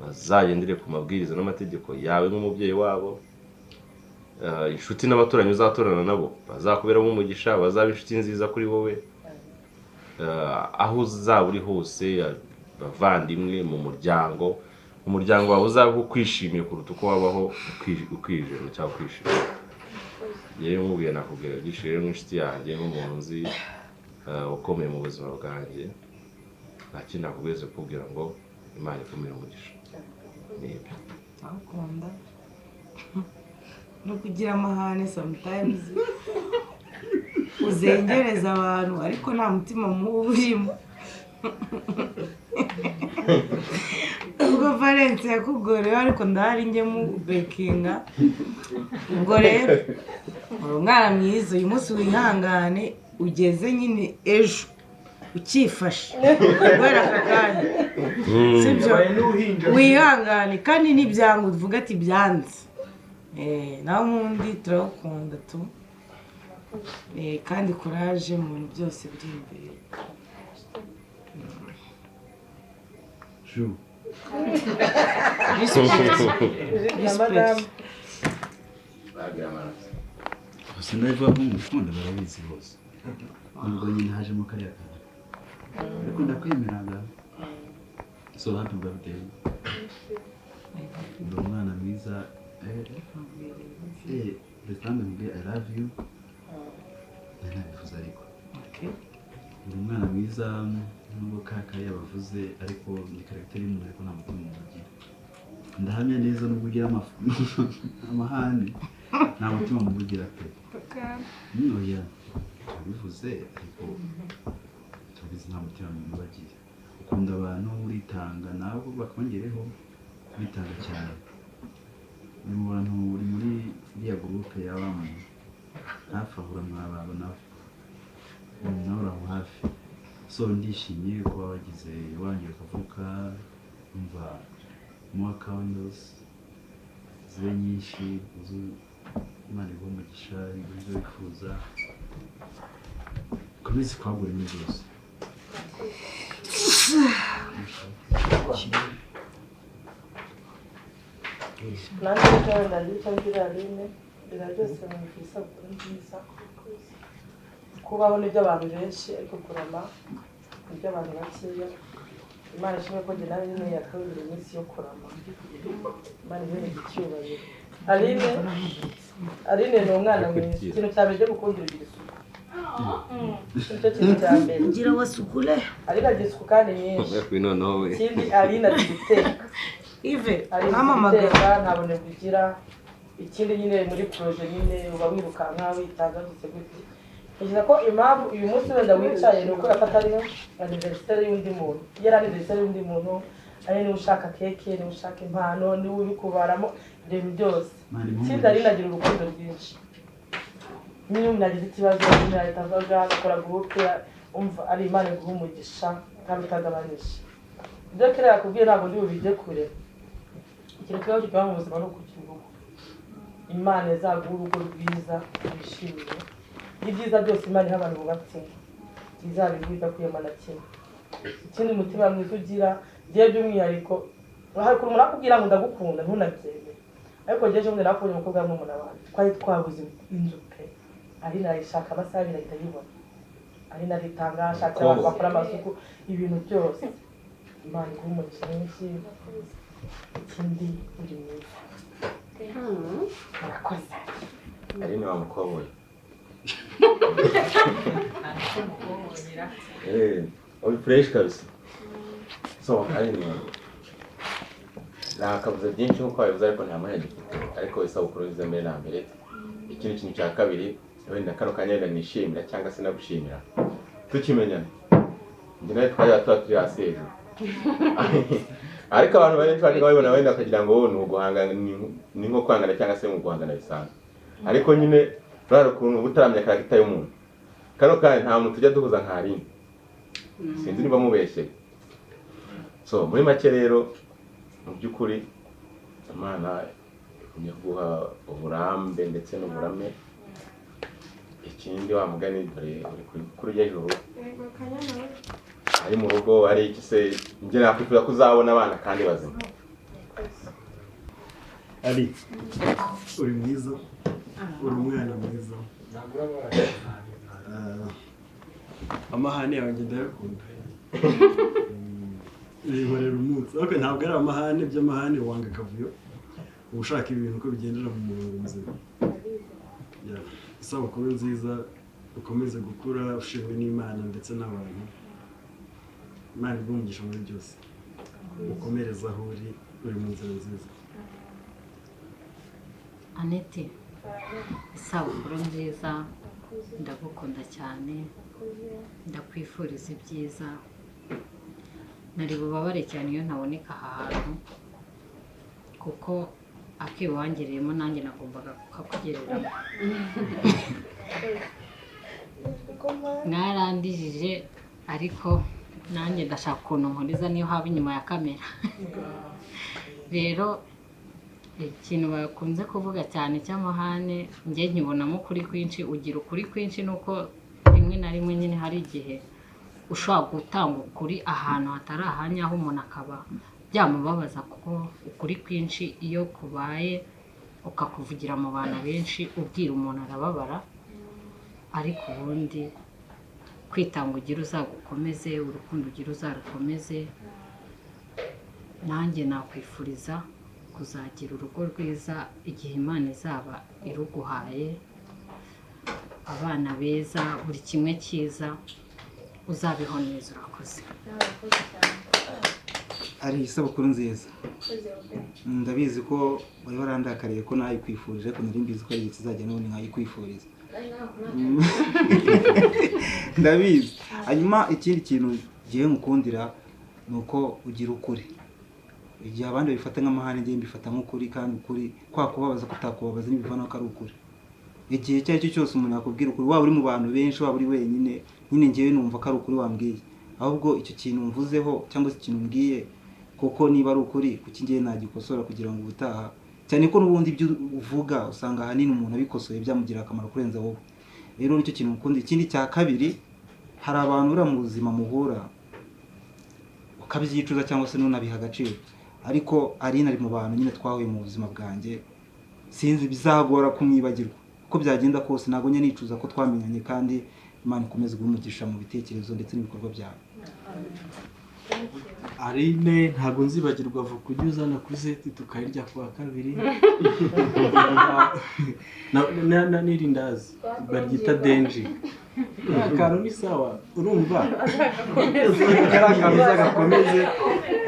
bazagendere ku mabwiriza n'amategeko yawe nk'umubyeyi wabo. Inshuti n'abaturanyi uzatorana nabo bazakuberamo umugisha, bazaba inshuti nziza kuri wowe. Aho uzaba uri hose, bavandimwe mu muryango, umuryango wawe uzaba ukwishimiye kuruta uko wabaho ukwijena cyangwa kwishima. Yewe nkubwiye nakubwira byinshi rero nk'inshuti yanjye, nk'umuntu nzi ukomeye mu buzima bwanjye, nta kindi nakubwiza kubwira ngo Imana ikumire umugisha. Nibyo akunda no kugira amahane sometimes uzengereza abantu ariko nta mutima mubi urimo. Ubwo Valence yakugorewe ariko ndahari njye mu bekinga. Ubwo rero umwana mwiza, uyu munsi wihangane, ugeze nyine ejo ukifashe kubera aka kanya, sibyo? Wihangane kandi n'ibyanga uvuga ati byanze. Nawe ubundi turawukunda tu, kandi courage mu bintu byose biri imbere. Sinabivuga nk'umukunda barabizi bose, nubwo nyine hajemo kariya kantu, ariko ndakwemeraga. So happy birthday, uri umwana mwiza. Restande mbwiye I love you, nanabivuze ariko uri umwana mwiza, nubwo kaka yabavuze, ariko ni karagiteri y'umuntu, ariko nta mutima umugira. Ndahamya neza nubwo ugira amahane, nta mutima mubugira pe. Oya turabivuze, ariko turabizi nta mutima mubagira. Ukunda abantu, uritanga, nabo bakongereho kwitanga cyane. Ni mu bantu uri muri iriya gurupe y'abantu hafi ahura mwababo nawe uri aho hafi. So ndishimye kuba wagize iwanyu ukavuka, umva more candles zibe nyinshi, Imana iguhe umugisha, ibyo wifuza ukomeze kwagura ibintu byose. nanjye rero ndandika ngira Aline, bira byose mu isabukuru nziza. Kubaho n'ibyo abantu benshi, ariko kurama n'ibyo abantu bakeya. Imana ishimwe ko njye nawe nyine yakabiri iminsi yo kurama. Imana ibereye icyubahiro. Aline ni umwana mwiza. Ikintu cya mbere cyo gukundira ugira isuku. Nicyo kintu cya mbere. Ugira wasukule. Aline agira isuku kandi nyinshi. Ikindi Aline azi guteka. Ive aramamagara ntabone kugira. Ikindi nyine muri proje nyine uba wirukanka witanga gutse gutse. Ngira ko impamvu uyu munsi wenda wicaye ni uko yafatariye anniversaire y'undi muntu. Yari anniversaire y'undi muntu, ari ni ushaka keke, ni ushaka impano, ni uri kubaramo ibintu byose. Ikindi Aline agira urukundo rwinshi. Niyo mnagize ikibazo nyine ahitavuga akora groupe, umva ari Imana iguha umugisha kandi utagabanisha. Ibyo kera yakubwiye ntabwo ndi bubijye kure. ikintu kibaho kiba mu buzima ni ukugira urugo imana izaguha urugo rwiza wishimiye ibyiza byose imana iha abantu bubatse izabiguha idakuyemo na kimwe ikindi umutima mwiza ugira gihe by'umwihariko hari umuntu akubwira ngo ndagukunda ntunabyemere ariko gihe cy'ubundi nakubonye umukobwa w'umwana wanjye twari twabuze inzu pe ari narishaka amasaha abiri ahita ayibona ari naritanga ashakira abantu bakora amasuku ibintu byose imana iguha umugisha mwinshi ikindi uri mwiza murakoze ari ni wa mukobwa uri fresh kabisa so ari ni nakavuze byinshi nkuko wabivuze ariko nta mwanya gifite ariko isabukuru nziza mbere na mbere ikindi kintu cya kabiri wenda kano kanya wenda nishimira cyangwa se nagushimira tukimenyana njye nawe twari turi hasi hejuru ariko abantu benshi bajya babibona wenda bakagira ngo wowe ni uguhangana ni nko kwangana cyangwa se mu guhangana bisanzwe ariko nyine urara ukuntu utaramenya karagita y'umuntu kano kanya nta muntu tujya duhuza nka Aline sinzi niba mubeshye so muri make rero mu by'ukuri Imana ikumye guha uburambe ndetse n'uburame ikindi wa mugani dore uri kuri hejuru ari mu rugo ari iki se njye nakwifuza kuzabona abana kandi bazima ari uri mwiza uri umwana mwiza amahane yanjye ndayakunda rihorera umunsi ariko ntabwo ari amahane by'amahane wanga akavuyo uba ushaka ibintu ko bigendera mu murongo muzima isabukuru nziza ukomeze gukura ushimwe n'Imana ndetse n'abantu Imana igumugisha muri byose ukomereza aho uri mu nzira nziza Anete isabukuru nziza ndagukunda cyane ndakwifuriza ibyiza nari bubabare cyane iyo ntaboneka aha hantu kuko akiwangereyemo nanjye nagombaga kukakugereramo mwarandijije ariko nanjye ndashaka ukuntu nkuriza niyo haba inyuma ya kamera rero ikintu bakunze kuvuga cyane cy'amahane njye nkibonamo ukuri kwinshi ugira ukuri kwinshi nuko rimwe na rimwe nyine hari igihe ushobora gutanga ukuri ahantu hatari ahanya aho umuntu akaba byamubabaza kuko ukuri kwinshi iyo kubaye ukakuvugira mu bantu benshi ubwira umuntu arababara ariko ubundi kwitanga ugira uzagukomeze urukundo ugira uzarukomeze nanjye nakwifuriza kuzagira urugo rwiza igihe Imana izaba iruguhaye abana beza buri kimwe cyiza uzabiho neza urakoze ari isabukuru nziza ndabizi ko wari warandakariye ko nayikwifurije ariko nari mbizi ko ari kizajya none nkayikwifuriza ndabizi hanyuma ikindi kintu gihe mukundira nuko ugira ukuri igihe abandi bifata nk'amahane ngiye mbifata nk'ukuri kandi ukuri kwa kubabaza kutakubabaza n'ibivana ko ari ukuri igihe icyo ari cyo cyose umuntu yakubwira ukuri waba uri mu bantu benshi waba uri wenyine nyine ngewe numva ko ari ukuri wambwiye ahubwo icyo kintu mvuzeho cyangwa se ikintu mbwiye kuko niba ari ukuri kuki ngewe nagikosora kugira ngo ubutaha cyane ko n'ubundi ibyo uvuga usanga ahanini umuntu abikosoye byamugira akamaro kurenza wowe rero nicyo kintu ukunda ikindi cya kabiri hari abantu ura mu buzima muhura ukabyicuza cyangwa se nunabiha agaciro ariko Aline ari mu bantu nyine twahuye mu buzima bwanjye sinzi bizagora kumwibagirwa uko byagenda kose ntabwo nyine nicuza ko twamenyanye kandi Imana ikomeze guhumugisha mu bitekerezo ndetse n'ibikorwa byawe Aline ntabwo nzibagirwa vuba ujya uzana kuri seti tukayirya ku wa kabiri n'irindazi baryita denji akantu ni sawa urumva kari akantu uzagakomeze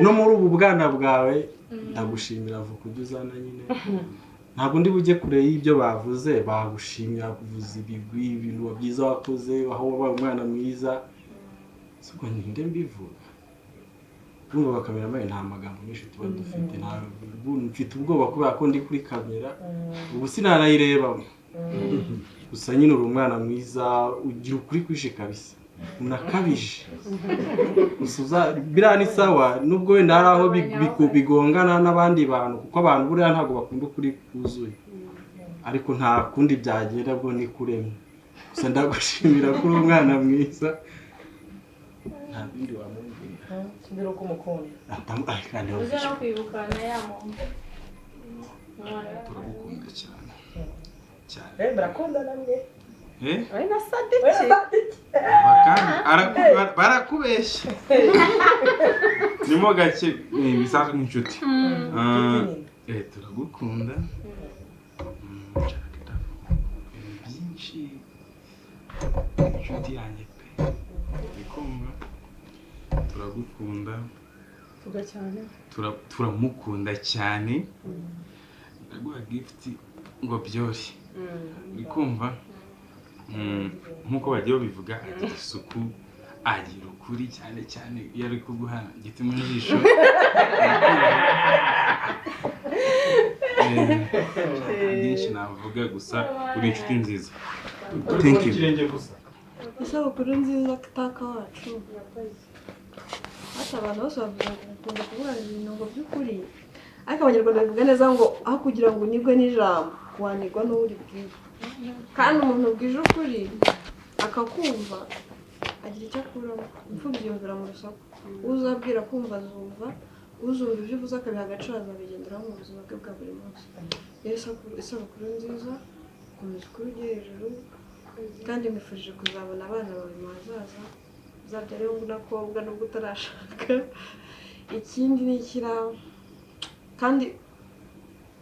no muri ubu bwana bwawe ndagushimira vuba ujya uzana nyine ntabwo ndi bujye kure y'ibyo bavuze bagushimira kuvuza ibigwi ibintu byiza wakoze aho wabaye umwana mwiza siko ninde mbivuga urumva bakamera mbaye nta magambo menshi tuba dufite mfite ubwoba kubera ko ndi kuri kamera ubu sinanayirebamo gusa nyine uri umwana mwiza ugira ukuri kwishi kabisa unakabije biriya ni sawa nubwo wenda hari aho bigongana n'abandi bantu kuko abantu buriya ntabwo bakunda ukuri kuzuye ariko nta kundi byagenda bwo ni kuremwa gusa ndagushimira ko uri umwana mwiza nta bindi wamubwira mbere uko umukunda uze no kwibukana ya muntu turagukunda cyane cyane barakundana mwe we na Sadiki barakubeshya nimo gake bisanzwe nk'inshuti turagukunda byinshi inshuti yanjye pe bikumva turagukunda turamukunda cyane ndaguha gift ngo byori bikumva nk'uko bagiye babivuga agira isuku agira ukuri cyane cyane iyo ari kuguha igiti mu jisho byinshi navuga gusa uri inshuti nziza thank you isabukuru nziza taka wacu hata abantu bose bavuga ngo bakunda kuvuga ibintu ngo by'ukuri ariko abanyarwanda bavuga neza ngo aho kugira ngo unigwe n'ijambo wanigwa n'uri bwiza kandi umuntu ubwije ukuri akakumva agira icyo akuramo imfubyi yumvira mu rusaku uzabwira kumva azumva uzumva ibyo uvuze akabiha agaciro azabigenderaho mu buzima bwe bwa buri munsi isabukuru nziza komeza ukuri ujye hejuru kandi mbifurije kuzabona abana bawe mu hazaza uzabyare hungu n'akobwa nubwo utarashaka ikindi ni ikiraho kandi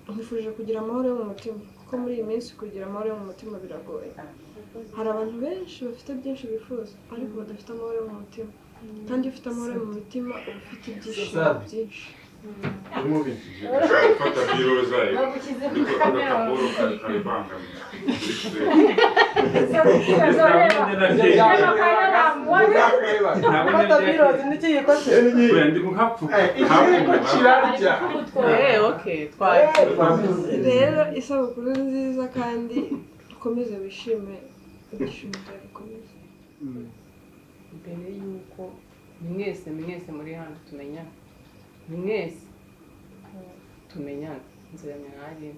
nkwifurije kugira amahoro yo mu mutima kuko muri iyi minsi kugira amahoro yo mu mutima biragoye hari abantu benshi bafite byinshi bifuza ariko badafite amahoro yo mu mutima kandi iyo ufite amahoro yo mu mutima uba ufite ibyishimo byinshi fata biro zayo agakaboro karibangamiye rero isabukuru nziza kandi ukomeze wishime ibyishimo byawe bikomeze mbere y'uko mwese muri hano tumenyana mwese tumenyana nziranye nanjye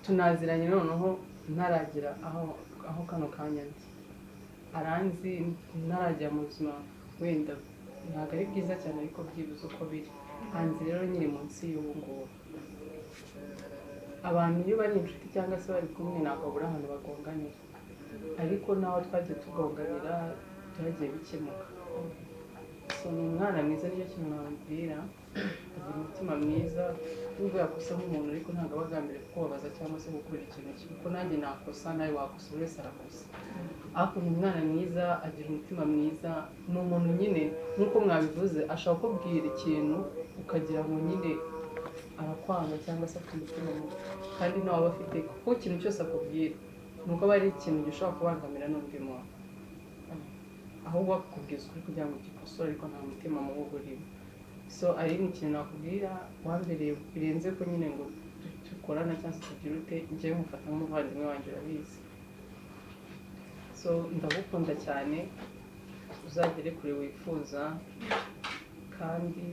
tunaziranye noneho ntaragira aho kano kanya ndi aranzi ntarajya mu buzima wenda ntabwo ari bwiza cyane ariko byibuze uko biri hanze rero nyiri munsi y'ubu ngubu abantu iyo bari inshuti cyangwa se bari kumwe ntabwo babura ahantu bagonganira ariko naho twagiye tugonganira byagiye bikemuka ni umwana mwiza nicyo kintu namubwira agira umutima mwiza nubwo yakosa nk'umuntu ariko ntabwo aba agambiriye kukubabaza cyangwa se gukora ikintu kimwe kuko nanjye nakosa nawe wakosa buri wese arakosa ariko ni umwana mwiza agira umutima mwiza ni umuntu nyine nk'uko mwabivuze ashobora kukubwira ikintu ukagira ngo nyine arakwanga cyangwa se afite umutima mubi kandi nawe aba afite kuko ikintu cyose akubwira ni uko aba ari ikintu gishobora kubangamira n'undi muntu ahubwo akakubwiza ukuri kugira ngo ugikosore ariko nta mutima mubi urimo so ari ikintu nakubwira wambereye birenze ko nyine ngo dukorana cyangwa se tugire ute njyewe mufata nk'umuvandimwe wanjye urabizi so ndagukunda cyane uzagere kure wifuza kandi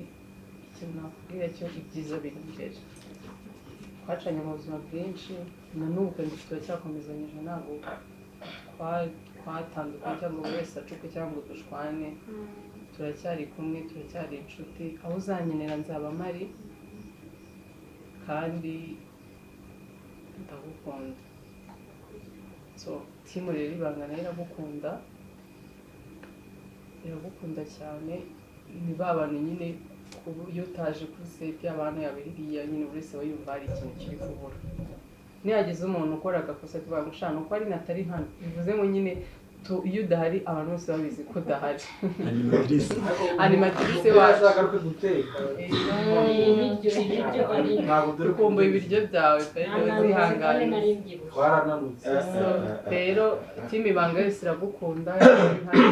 ikintu nakubwira cyo ibyiza biri imbere twacanye mu buzima bwinshi na n'ubu kandi turacyakomezanyije ntabwo twatandukanye cyangwa buri wese acuke cyangwa dushwane turacyari kumwe turacyari inshuti aho uzanyenera nzaba mpari kandi ndagukunda so timu rero ibanga nayo iragukunda cyane ni ba bantu nyine iyo utaje kuri seti abantu yabiriya nyine buri wese aba yumva hari ikintu kiri kubura nihagize umuntu ukora agakosa tuvuga ngo shana uko ari natari hano bivuze ngo nyine iyo udahari abantu bose babizi ko udahari animatrice washaka guteka ukumbuye ibiryo byawe zihangane twarananutse rero timu ibanga yose iragukunda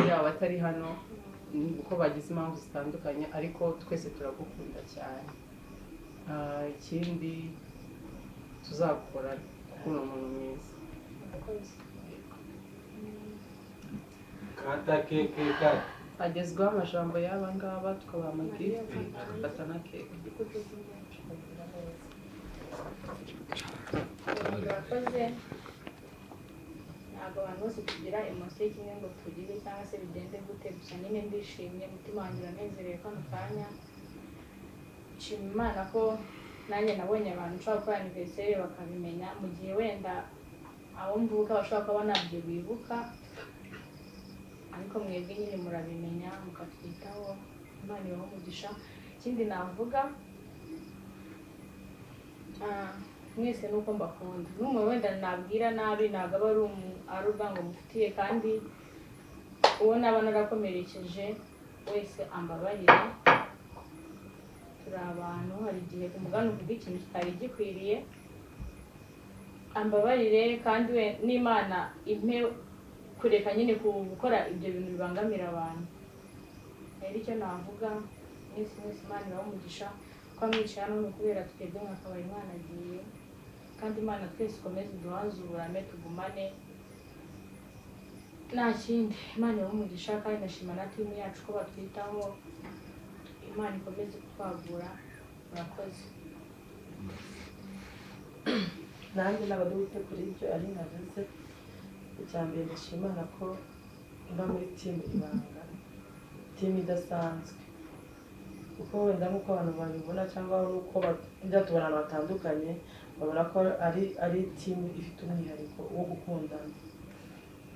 yaba atari hano uko bagize impamvu zitandukanye ariko twese turagukunda cyane ikindi tuzagukorana kuko uri umuntu mwiza kata keke kata agezweho amajambo y'aba ngaba tukabaha amagifuti tugafata na keke. Murakoze. Ntabwo abantu bose tugira emosiyo kimwe ngo tugire cyangwa se bigende gute, gusa nyine ndishimye, umutima wanjye uranezerewe kano kanya. Nshima Imana ko nanjye nabonye abantu ushobora gukora aniveriseri bakabimenya, mu gihe wenda abo mvuka bashobora kuba ntabyo bibuka, ariko mwebwe nyine murabimenya mukatwitaho. Imana ibahe umugisha. Ikindi navuga mwese nuko mbakunda. N'umwe wenda nabwira nabi ntabwo aba ari urwango mufitiye, kandi uwo naba narakomerekeje wese ambabarire. Turi abantu, hari igihe umugani uvuga ikintu kitari gikwiriye, ambabarire, kandi we n'Imana impe kureka nyine gukora ibyo bintu bibangamira abantu. Rero icyo navuga mwese Imana ibahe umugisha, ko mwicaye hano kubera twebwe mwakabaye Imana agiye, kandi Imana twese ikomeze iduhanzurane tugumane, nta kindi. Imana ibahe umugisha, kandi ndashima na timu yacu ko batwitaho. Imana ikomeze kutwagura. Murakoze. nanjye ntabwo kuri ibyo ari navuze. Icya mbere ndashima Imana ko mba muri timu ibanga, timu idasanzwe, kuko wenda nk'uko abantu babibona cyangwa uko njya tubona abantu batandukanye babona ko ari timu ifite umwihariko wo gukundana.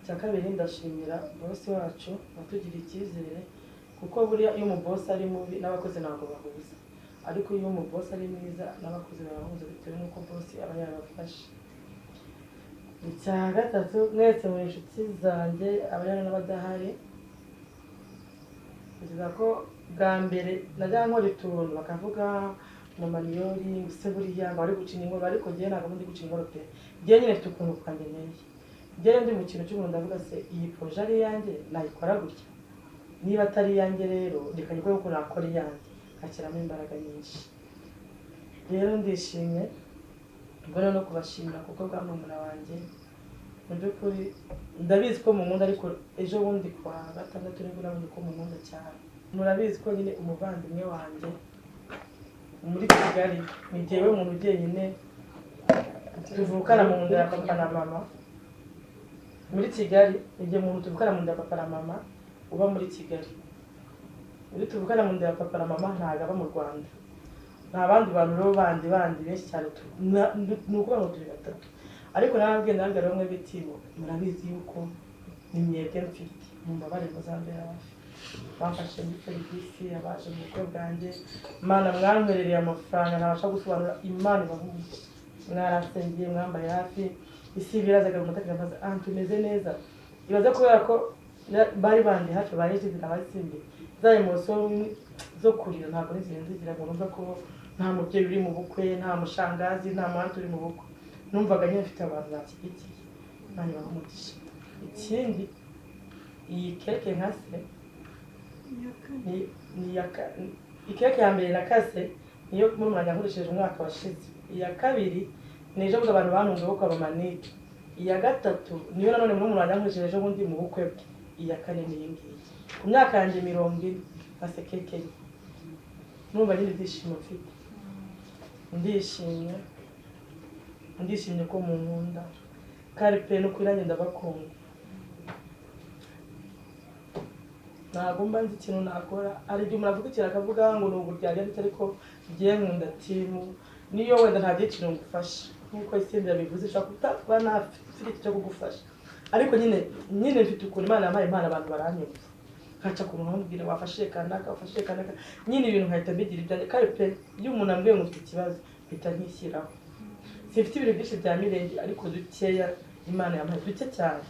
Icya kabiri ndashimira bosi wacu watugiriye icyizere, kuko buriya iyo umubosi ari mubi n'abakozi ntabwo bahuza, ariko iyo umubosi ari mwiza n'abakozi barahuza bitewe n'uko bosi aba yabafashe. Icya gatatu, mwese mu inshuti zanjye abari n'abadahari, kugira ko bwa mbere najya nkora utuntu bakavuga mu maniyori se buriya ngo bari gucinya ingoro, ariko njyewe ntabwo ndi gucinya ingoro pe. Njyewe nyine mfite ukuntu kwanjye nteye. Njyewe ndi mu kintu cy'umuntu ndavuga se iyi poroje ari iyanjye nayikora gutya, niba atari iyanjye rero reka nyikore uko nakora iyanjye, nkashyiramo imbaraga nyinshi. Rero ndishimye, mbona no kubashimira kuko bwa murumuna wanjye mu by'ukuri ndabizi ko munkunda, ariko ejo bundi kwa gatandatu nibwo nabonye ko munkunda cyane. Murabizi ko nyine umuvandimwe wanjye muri Kigali ni jyewe muntu jyenyine tuvukana mu nda ya papa na mama. Muri Kigali ni jye muntu tuvukana mu nda ya papa na mama uba muri Kigali. Muri tuvukana mu nda ya papa na mama ntabwo aba mu Rwanda. Nta bandi bantu rero bandi benshi cyane, ni ukuvuga ngo turi batatu. Ariko nababwiye nange rero mwebwe timu murabizi yuko ni mwebwe mfite, mumbabare muzambera hafi. Bamfashe muri serivisi, abaje mu bukwe bwanjye, Imana mwankorereye amafaranga ntabasha gusobanura. Imana ibahuye, mwarasengeye, mwambaye hafi. Isi birazaga mu mataka maze tumeze neza. Ibaza kubera ko bari bandi hafi bayejeje n'abasimbi, za emotion zo kurira ntabwo nzigira ngo numva ko nta mubyeyi uri mu bukwe, nta mushangazi, nta mwana uri mu bukwe. Numvaga nyine mfite abantu bakigikiye. Imana ibahe umugisha. Ikindi, iyi keke nkase ikeke ya mbere nakase niyo murumuna nkoresheje umwaka washize. Iya kabiri ni ejo bundi abantu banunze kwa Bamanike. Iya gatatu niyo nanone murumuna nkoresheje ejo bundi mu bukwe bwe. Iya kane ni iyi ngiyi. Ku myaka yanjye 40 nkase keke. Numva nyine ibyishimo mfite. Ndishimye ko munkunda, kandi pe no kwiranye ndabakunda. Ntabwo mba nzi ikintu nakora, ari igihe umuntu avuga ikintu akavuga ngo ni uburyarya, ariko ngiye nkunda timu. Niyo wenda nta gihe kintu ngufasha nk'uko Isimbi yabivuze, ushobora kuba ntafite icyo kugufasha, ariko nyine mfite ukuntu Imana yampaye impano abantu baranyumva. Nkaca ku muntu nkubwira wafashe kanaka, nyine ibintu nkahita mbigira ibyanjye. Kandi pe iyo umuntu ambwiye ngo ufite ikibazo mpita nkishyiraho. Simfite ibintu byinshi bya mirenge, ariko dukeya Imana yampaye, duke cyane.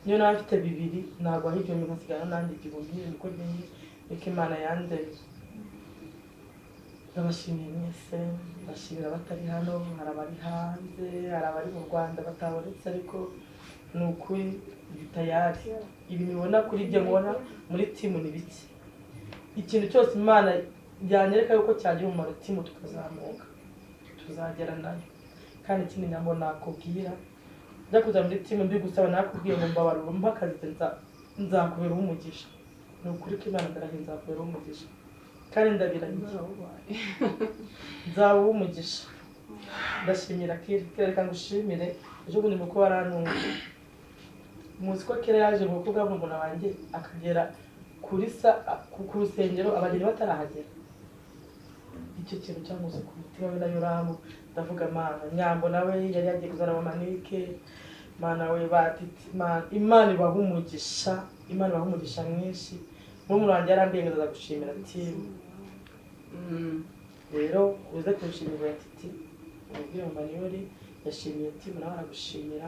Niyo nawe afite 2 ntabwo ahibyo nyuma nsigana nanjye 1000 niko nyine niko Imana yandeye. Ndabashimiye mwese, ndashimira abatari hano, hari abari hanze, hari abari mu Rwanda batabonetse, ariko ni ukuri bitayari. Ibi mibona kuri ibyo mubona muri timu ni biki. Ikintu cyose Imana yanyereka yuko cyagira umumaro timu tukazamuka, tuzagera nayo. Kandi ikindi nyambo nakubwira, njya kuza muri timu mbi gusaba nakubwiye ngo mbabarura umpa akazi nzakubera umugisha ni ukuri ko imana ndarahiye nzakubera umugisha kandi ndabirahiye nzaba umugisha ndashimira kera reka ngushimire ejo bundi mu kuba warantunze muzi ko kera yaje mu bukwe bwa murumuna wanjye akagera ku rusengero abageni batarahagera icyo kintu cyamuze ku mutima we na yoramu ndavuga mana nyambo nawe yari yagiye kuzana abamanike mana we batiti imana ibaha umugisha imana ibaha umugisha mwinshi murumuna wanjye yarambwiye ngo ndazagushimira timu rero uze kurushimira titi umubwire ngo maniyori yashimiye timu nawe aragushimira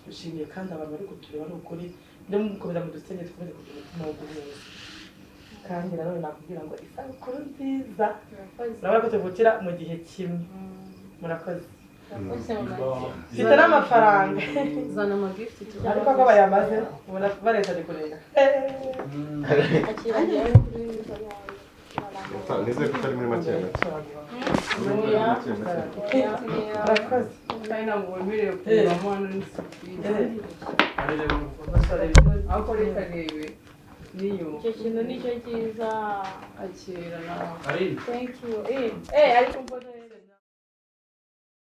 dushimiye kandi abantu bari kutureba ni ukuri nde mukomeza mu dusenge dukomeze kugira umutima wo guhuza kandi nanone nakubwira ngo isabukuru nziza urabona ko tuvukira mu gihe kimwe murakoze mfite n'amafaranga zana amagifti ariko ko bayamaze ubona bareza ari kurega nizere ko utari muri make murakoze kandi ntabwo wemerewe kureba hano n'isukiri aho reka rebe niyo icyo kintu nicyo cyiza akira nawe thank you ariko mbona